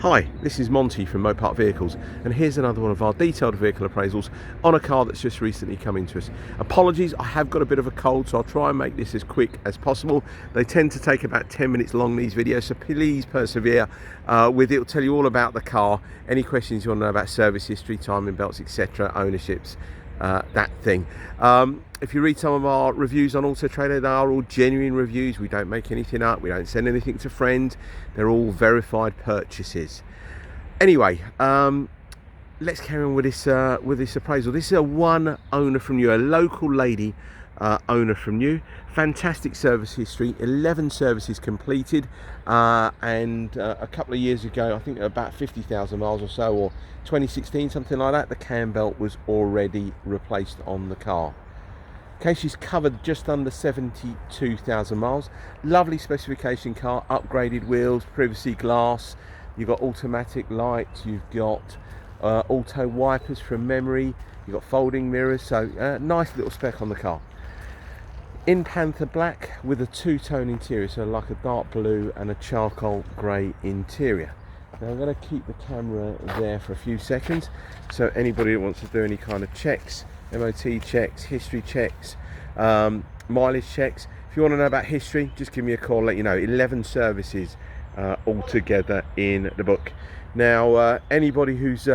Hi, this is Monty from Mopar Vehicles, and here's another one of our detailed vehicle appraisals on a car that's just recently come into us. Apologies, I have got a bit of a cold, so I'll try and make this as quick as possible. They tend to take about 10 minutes long, these videos, so please persevere with it. It'll tell you all about the car, any questions you want to know about service history, timing belts, etc., ownerships, that thing. If you read some of our reviews on Auto Trader, they are all genuine reviews. We don't make anything up, we don't send anything to friends, they're all verified purchases. Anyway, let's carry on with this appraisal. This is a one owner from you, a local lady owner from you. Fantastic service history, 11 services completed, and a couple of years ago, I think about 50,000 miles or so, or 2016, something like that, the cam belt was already replaced on the car. Okay, she's covered just under 72,000 miles. Lovely specification car, upgraded wheels, privacy glass. You've got automatic lights, you've got auto wipers from memory, you've got folding mirrors, so nice little spec on the car. In Panther Black with a two-tone interior, so like a dark blue and a charcoal grey interior. Now I'm going to keep the camera there for a few seconds, so anybody that wants to do any kind of checks, MOT checks, history checks, mileage checks, if you want to know about history, just give me a call, let you know. 11 services altogether in the book. Now anybody who's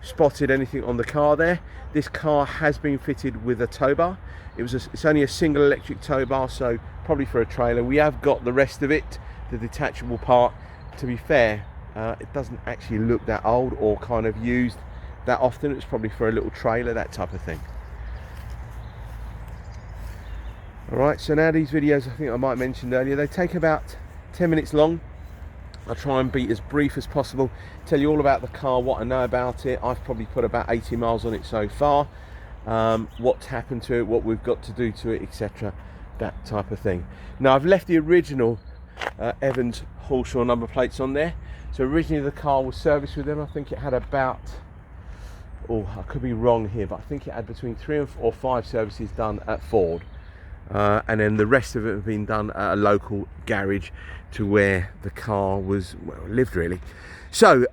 spotted anything on the car there, this car has been fitted with a tow bar. It's only a single electric tow bar, so probably for a trailer. We have got the rest of it, the detachable part. To be fair, it doesn't actually look that old or kind of used that often. It's probably for a little trailer, that type of thing. Alright, so now these videos, I think I might have mentioned earlier, they take about 10 minutes long. I'll try and be as brief as possible, tell you all about the car, what I know about it. I've probably put about 80 miles on it so far, what's happened to it, what we've got to do to it, etc., that type of thing. Now I've left the original Evans Hallshaw number plates on there. So originally the car was serviced with them. I think it had about, oh, I could be wrong here, but I think it had between 3 or 5 services done at Ford. And then the rest of it have been done at a local garage to where the car was, well, lived really. So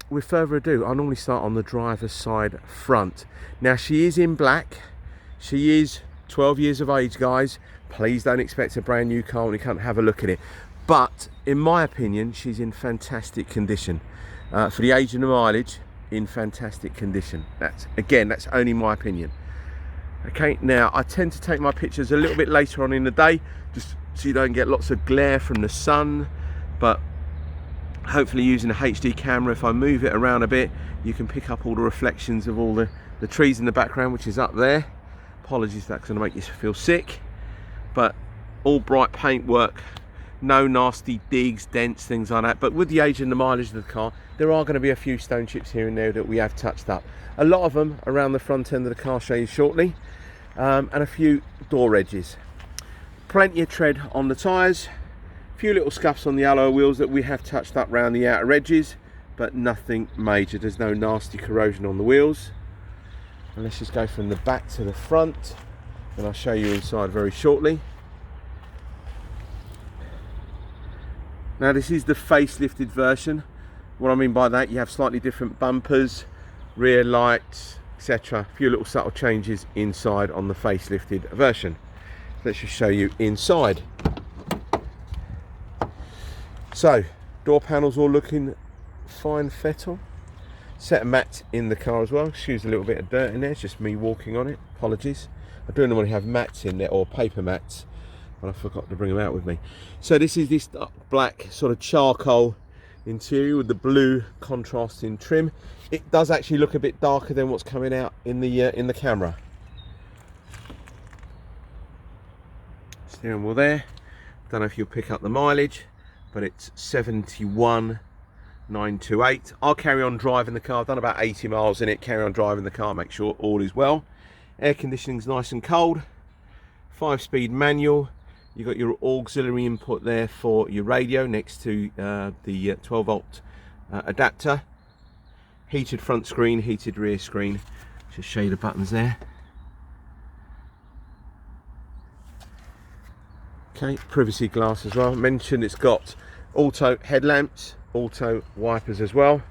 with further ado, I normally start on the driver's side front. Now she is in black, she is 12 years of age, guys. Please don't expect a brand new car when you come have a look at it, but in my opinion she's in fantastic condition for the age and the mileage. In fantastic condition. That's only my opinion. Okay, now I tend to take my pictures a little bit later on in the day, just so you don't get lots of glare from the sun, but hopefully using a HD camera, if I move it around a bit, you can pick up all the reflections of all the trees in the background, which is up there. Apologies, that's going to make you feel sick, but all bright paintwork, no nasty digs, dents, things like that. But with the age and the mileage of the car, there are going to be a few stone chips here and there that we have touched up. A lot of them around the front end of the car, show you shortly, and a few door edges. Plenty of tread on the tyres, a few little scuffs on the alloy wheels that we have touched up around the outer edges, but nothing major. There's no nasty corrosion on the wheels. And let's just go from the back to the front, and I'll show you inside very shortly. Now this is the facelifted version. What I mean by that, you have slightly different bumpers, rear lights, etc. A few little subtle changes inside on the facelifted version. Let's just show you inside. So door panels all looking fine fettle. Set of mats in the car as well. Excuse a little bit of dirt in there, it's just me walking on it, apologies. I do normally have mats in there, or paper mats, but I forgot to bring them out with me. So this is this black sort of charcoal interior with the blue contrasting trim. It does actually look a bit darker than what's coming out in the camera. Steering wheel there. Don't know if you'll pick up the mileage, but it's 71,928. I'll carry on driving the car. I've done about 80 miles in it. Carry on driving the car, make sure all is well. Air conditioning's nice and cold. 5-speed manual. You've got your auxiliary input there for your radio next to the 12 volt adapter. Heated front screen, heated rear screen. Just show you the buttons there. Okay, privacy glass as well. Mentioned it's got auto headlamps, auto wipers as well.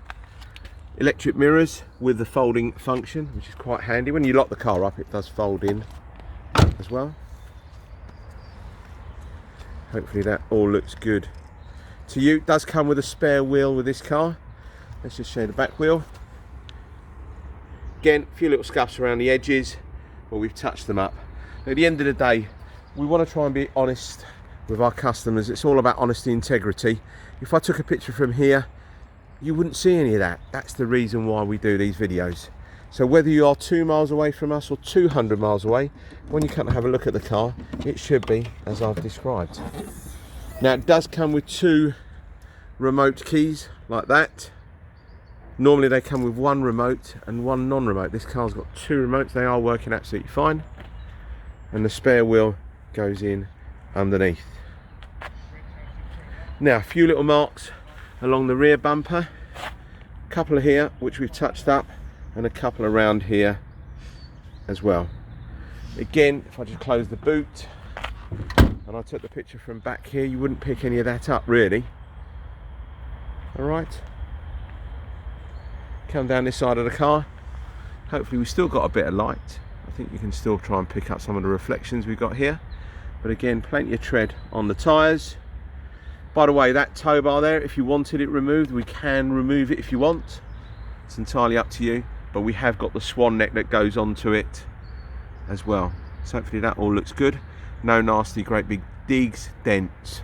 Electric mirrors with the folding function, which is quite handy. When you lock the car up, it does fold in as well. Hopefully that all looks good to you. It does come with a spare wheel with this car. Let's just show you the back wheel. Again, a few little scuffs around the edges, but we've touched them up. At the end of the day, we want to try and be honest with our customers. It's all about honesty and integrity. If I took a picture from here, you wouldn't see any of that. That's the reason why we do these videos. So whether you are 2 miles away from us or 200 miles away, when you come and have a look at the car, it should be as I've described. Now it does come with 2 remote keys like that. Normally they come with 1 remote and 1 non-remote. This car's got 2 remotes. They are working absolutely fine. And the spare wheel goes in underneath. Now a few little marks along the rear bumper. A couple of here which we've touched up, and a couple around here as well. Again, if I just close the boot and I took the picture from back here, you wouldn't pick any of that up really. Alright, come down this side of the car. Hopefully we've still got a bit of light. I think you can still try and pick up some of the reflections we've got here, but again, plenty of tread on the tyres. By the way, that tow bar there, if you wanted it removed, we can remove it if you want. It's entirely up to you, but we have got the swan neck that goes onto it as well. So hopefully that all looks good. No nasty great big digs, dents.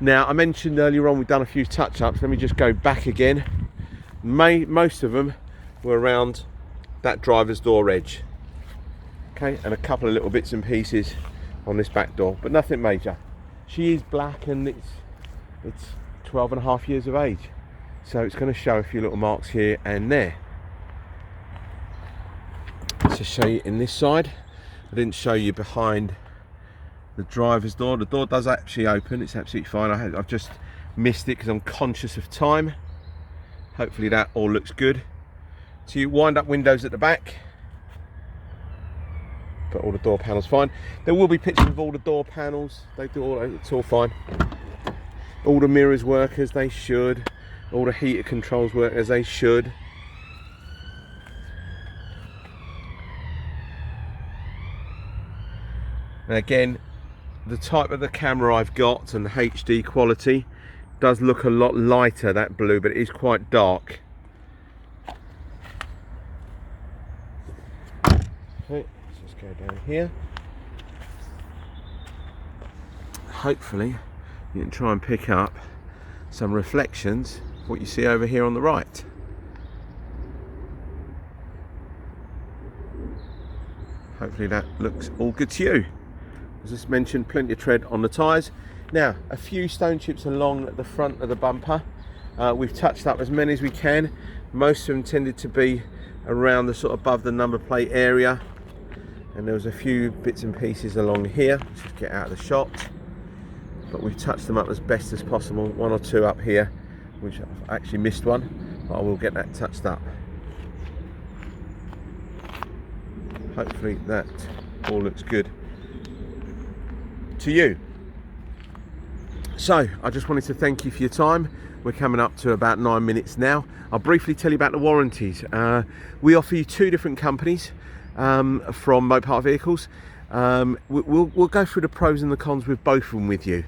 Now I mentioned earlier on we've done a few touch-ups. Let me just go back again. Most of them were around that driver's door edge. Okay, and a couple of little bits and pieces on this back door, but nothing major. She is black and it's 12.5 years of age. So it's going to show a few little marks here and there. Let's just show you in this side. I didn't show you behind the driver's door. The door does actually open. It's absolutely fine. I've just missed it because I'm conscious of time. Hopefully that all looks good. So you wind up windows at the back, but all the door panels fine. There will be pictures of all the door panels. They do all. It's all fine. All the mirrors work as they should. All the heater controls work as they should. And again, the type of the camera I've got and the HD quality does look a lot lighter, that blue, but it is quite dark. Okay, let's just go down here. Hopefully you can try and pick up some reflections of what you see over here on the right. Hopefully that looks all good to you. As I mentioned, plenty of tread on the tyres. Now, a few stone chips along the front of the bumper. We've touched up as many as we can. Most of them tended to be around the sort of above the number plate area. And there was a few bits and pieces along here. Let's just get out of the shot. But we've touched them up as best as possible. 1 or 2 up here, which I've actually missed one, but I will get that touched up. Hopefully that all looks good to you. So I just wanted to thank you for your time. We're coming up to about 9 minutes now. I'll briefly tell you about the warranties. We offer you 2 different companies from Mopar Vehicles. We'll go through the pros and the cons with both of them with you.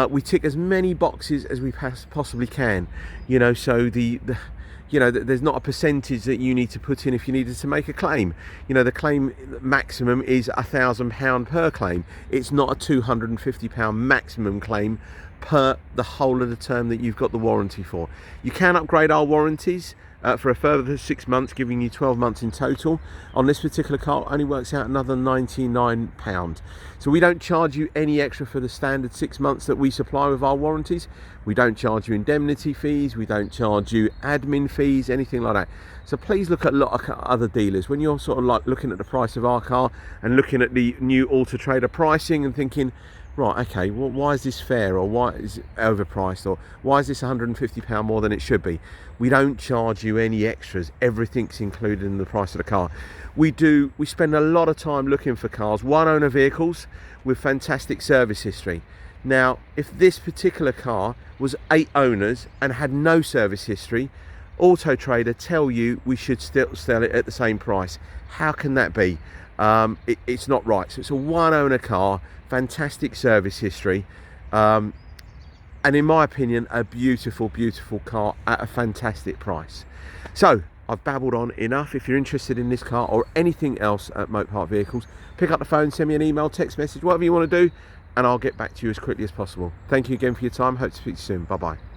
We tick as many boxes as we possibly can, you know, so there's not a percentage that you need to put in if you needed to make a claim. You know, the claim maximum is £1,000 per claim. It's not a £250 maximum claim per the whole of the term that you've got the warranty for. You can upgrade our warranties for a further 6 months, giving you 12 months in total. On this particular car, it only works out another £99. So we don't charge you any extra for the standard 6 months that we supply with our warranties. We don't charge you indemnity fees, we don't charge you admin fees, anything like that. So please look at a lot of other dealers. When you're sort of like looking at the price of our car and looking at the new Auto Trader pricing and thinking, right, okay, well, why is this fair, or why is it overpriced, or why is this £150 more than it should be? We don't charge you any extras. Everything's included in the price of the car. We spend a lot of time looking for cars, one owner vehicles with fantastic service history. Now, if this particular car was 8 owners and had no service history, Auto Trader tell you we should still sell it at the same price. How can that be? It's not right. So it's a 1 owner car, fantastic service history, and in my opinion a beautiful car at a fantastic price. So I've babbled on enough. If you're interested in this car or anything else at Motor Park Vehicles, pick up the phone, send me an email, text message, whatever you want to do, and I'll get back to you as quickly as possible. Thank you again for your time. Hope to speak to you soon. Bye bye.